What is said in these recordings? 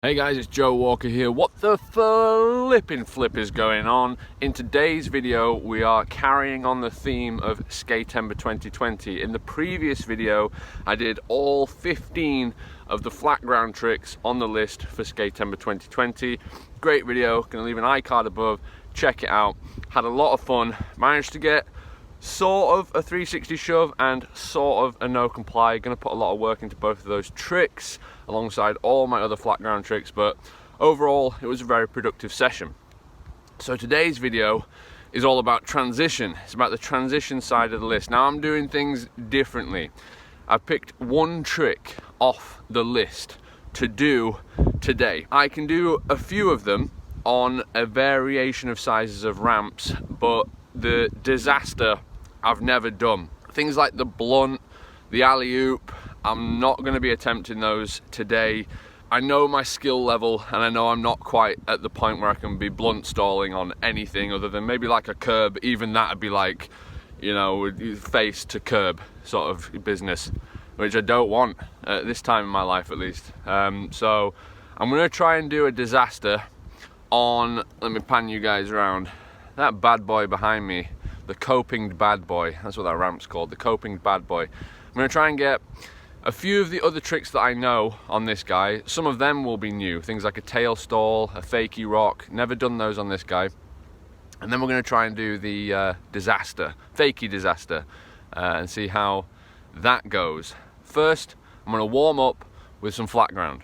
Hey guys, it's Joe Walker here. What the flippin' flip is going on? In today's video, we are carrying on the theme of Skatember 2020. In the previous video, I did all 15 of the flat ground tricks on the list for Skatember 2020. Great video, gonna leave an iCard above, check it out. Had a lot of fun, managed to get sort of a 360 shove and sort of a no comply. Gonna put a lot of work into both of those tricks alongside all my other flat ground tricks, but overall it was a very productive session. So today's video is all about transition. It's about the transition side of the list. Now I'm doing things differently. I've picked one trick off the list to do today. I can do a few of them on a variation of sizes of ramps, but the disaster I've never done. Things like the blunt, the alley-oop, I'm not going to be attempting those today. I know my skill level and I know I'm not quite at the point where I can be blunt stalling on anything other than maybe like a curb. Even that would be like, you know, face to curb sort of business, which I don't want at this time in my life at least. So I'm going to try and do a disaster on, let me pan you guys around, that bad boy behind me, the coping bad boy, that's what that ramp's called, the coping bad boy. I'm going to try and get a few of the other tricks that I know on this guy. Some of them will be new, things like a tail stall, a Fakie rock, never done those on this guy. And then we're going to try and do the disaster, Fakie disaster, and see how that goes. First, I'm going to warm up with some flat ground.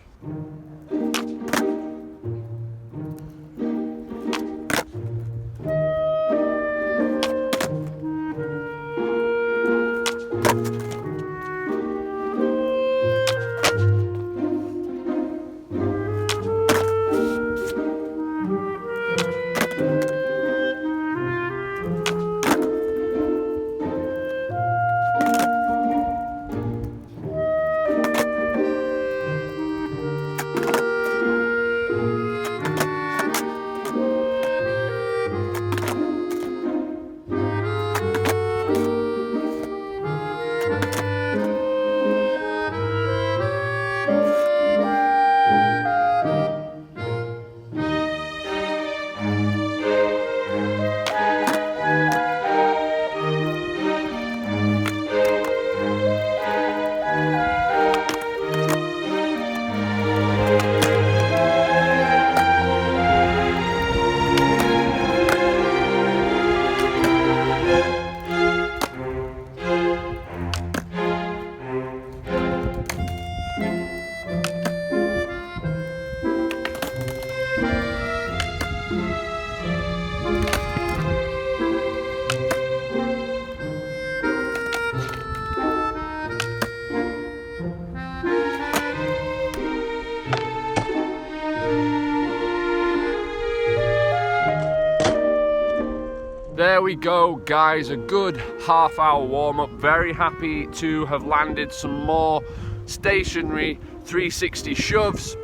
There we go, guys, a good half-hour warm-up. Very happy to have landed some more stationary 360 shoves.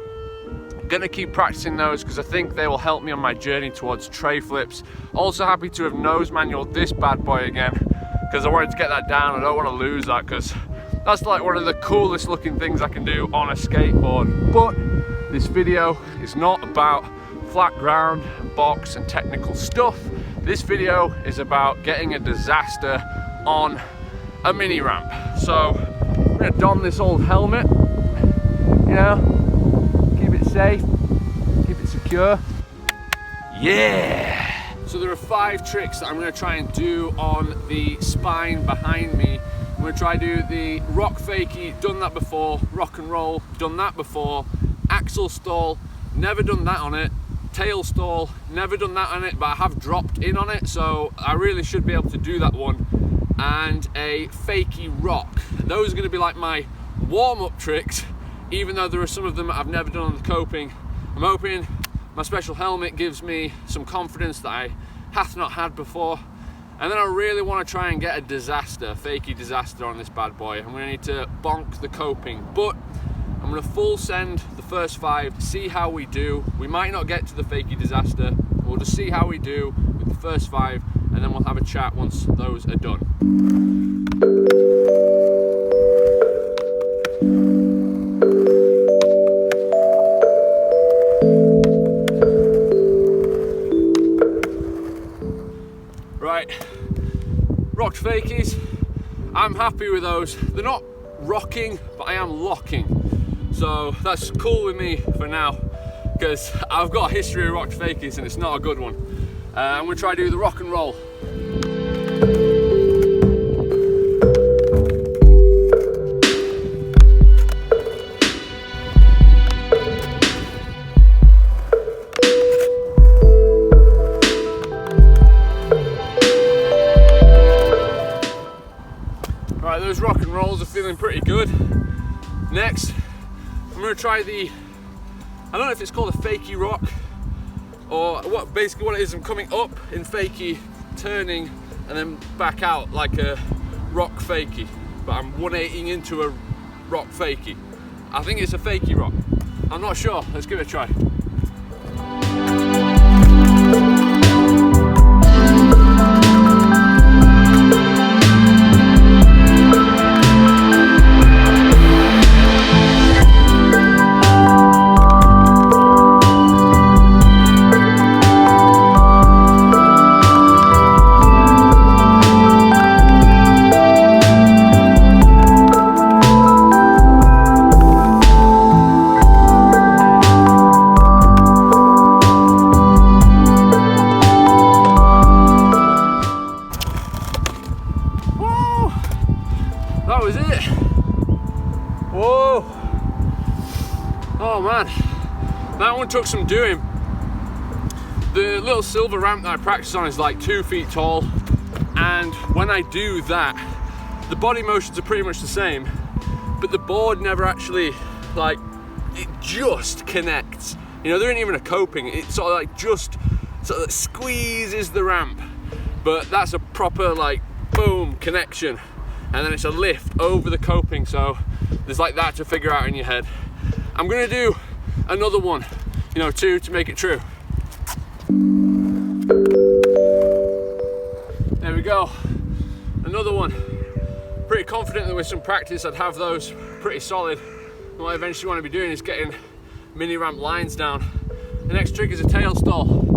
Gonna keep practicing those because I think they will help me on my journey towards tray flips. Also happy to have nose manualed this bad boy again because I wanted to get that down. I don't want to lose that because that's like one of the coolest looking things I can do on a skateboard. But this video is not about flat ground, box and technical stuff. This video is about getting a disaster on a mini ramp. So I'm gonna don this old helmet, you know, keep it safe, keep it secure. Yeah! So there are 5 tricks that I'm gonna try and do on the spine behind me. I'm gonna try to do the rock fakie, done that before, rock and roll, done that before, axle stall, never done that on it, tail stall, never done that on it, but I have dropped in on it, so I really should be able to do that one, and a Fakie rock. Those are going to be like my warm-up tricks, even though there are some of them that I've never done on the coping. I'm hoping my special helmet gives me some confidence that I hath not had before, and then I really want to try and get a disaster, Fakie disaster on this bad boy. I'm going to need to bonk the coping, but I'm going to full send the first 5, see how we do. We might not get to the Fakie disaster. We'll just see how we do with the first 5, and then we'll have a chat once those are done. rocked fakies. I'm happy with those. They're not rocking, but I am locking. So that's cool with me for now, because I've got a history of rocked fakies and it's not a good one. I'm gonna try to do the rock and roll. Right, those rock and rolls are feeling pretty good. Next, I'm gonna try the, I don't know if it's called a fakie rock, or basically what it is, I'm coming up in fakie, turning, and then back out like a rock fakie, but I'm 180ing into a rock fakie. I think it's a fakie rock. I'm not sure, let's give it a try. That was it. Whoa. Oh man, that one took some doing. The little silver ramp that I practice on is like 2 feet tall, and when I do that, the body motions are pretty much the same, but the board never actually, like, it just connects. You know, there ain't even a coping. It sort of like just sort of squeezes the ramp, but that's a proper like boom connection. And then it's a lift over the coping, so there's like that to figure out in your head. I'm gonna do another one, you know, 2 to make it true. There we go, another one. Pretty confident that with some practice I'd have those pretty solid. And what I eventually want to be doing is getting mini ramp lines down. The next trick is a tail stall.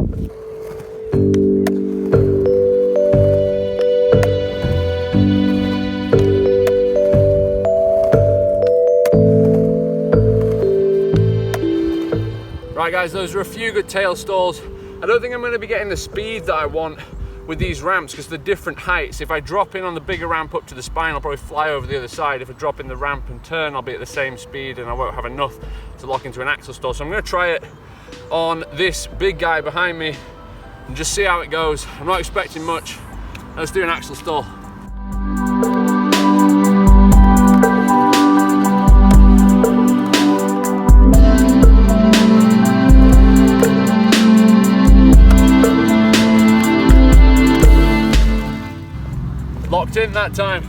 Right guys, those are a few good tail stalls. I don't think I'm going to be getting the speed that I want with these ramps because they're different heights. If I drop in on the bigger ramp up to the spine, I'll probably fly over the other side. If I drop in the ramp and turn, I'll be at the same speed and I won't have enough to lock into an axle stall. So I'm going to try it on this big guy behind me and just see how it goes. I'm not expecting much. Let's do an axle stall. Locked in that time.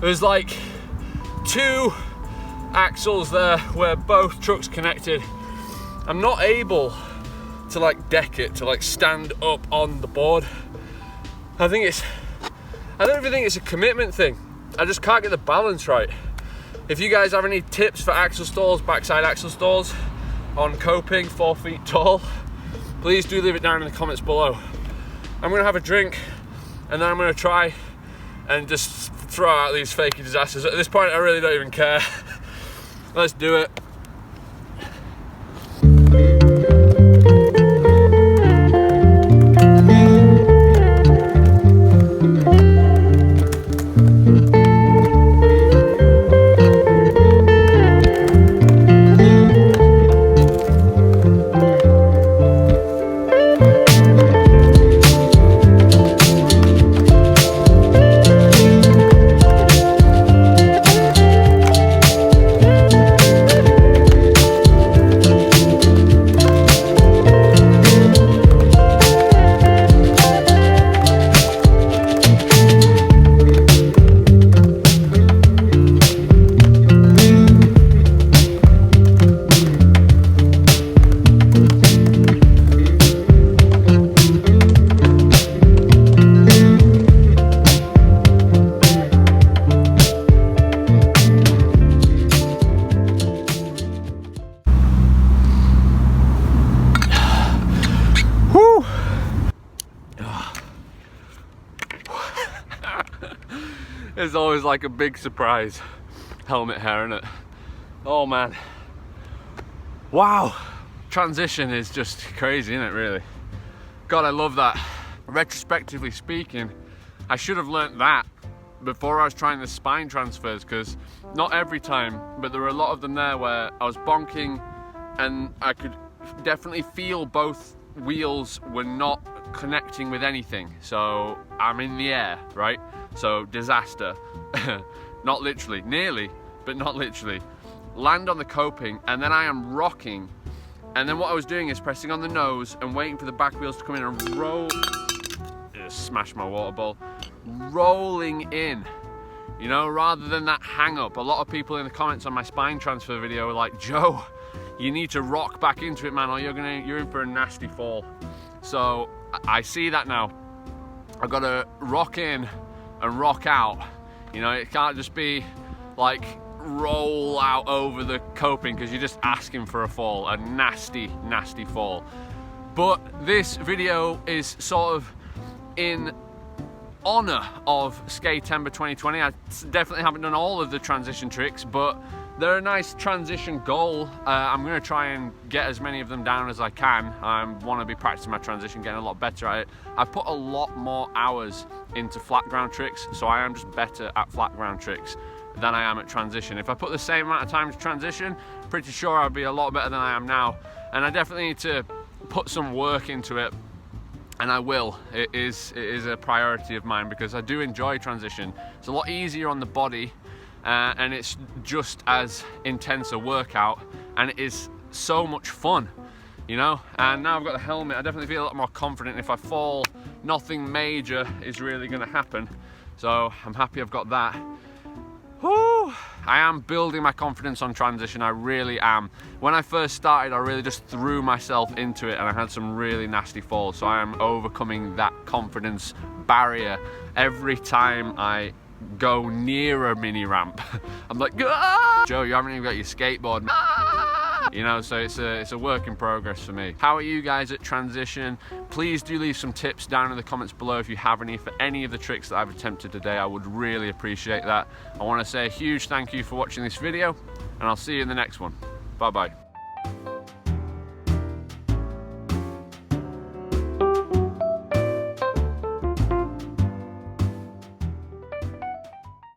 There's like 2 axles there where both trucks connected. I'm not able to like deck it, to like stand up on the board. I don't even think it's a commitment thing. I just can't get the balance right. If you guys have any tips for axle stalls, backside axle stalls on coping 4 feet tall, please do leave it down in the comments below. I'm gonna have a drink and then I'm gonna try and just throw out these fakie disasters. At this point I really don't even care. Let's do it. It's always like a big surprise. Helmet hair, innit? Oh man. Wow. Transition is just crazy, isn't it, really? God, I love that. Retrospectively speaking, I should have learnt that before I was trying the spine transfers, because not every time, but there were a lot of them there where I was bonking and I could definitely feel both wheels were not connecting with anything. So I'm in the air, right? So disaster. Not literally, nearly, but not literally. Land on the coping, and then I am rocking. And then what I was doing is pressing on the nose and waiting for the back wheels to come in and roll. Smash my water ball. Rolling in, you know, rather than that hang up. A lot of people in the comments on my spine transfer video were like, Joe, you need to rock back into it, man, or you're in for a nasty fall. So I see that now. I've got to rock in and rock out. You know, it can't just be like roll out over the coping, because you're just asking for a fall, a nasty, nasty fall. But this video is sort of in honor of Skatember 2020. I definitely haven't done all of the transition tricks, but they're a nice transition goal. I'm going to try and get as many of them down as I can. I want to be practicing my transition, getting a lot better at it. I've put a lot more hours into flat ground tricks, so I am just better at flat ground tricks than I am at transition. If I put the same amount of time to transition, pretty sure I'd be a lot better than I am now. And I definitely need to put some work into it, and I will. It is a priority of mine, because I do enjoy transition. It's a lot easier on the body, and it's just as intense a workout, and it is so much fun, you know. And now I've got the helmet, I definitely feel a lot more confident. If I fall, nothing major is really going to happen, so I'm happy I've got that. Whew. I am building my confidence on transition, I really am. When I first started, I really just threw myself into it, and I had some really nasty falls, so I am overcoming that confidence barrier every time I go near a mini ramp. I'm like, ah! Joe, you haven't even got your skateboard. You know, so it's a work in progress for me. How are you guys at transition? Please do leave some tips down in the comments below if you have any for any of the tricks that I've attempted today. I would really appreciate that. I want to say a huge thank you for watching this video, and I'll see you in the next one. Bye bye.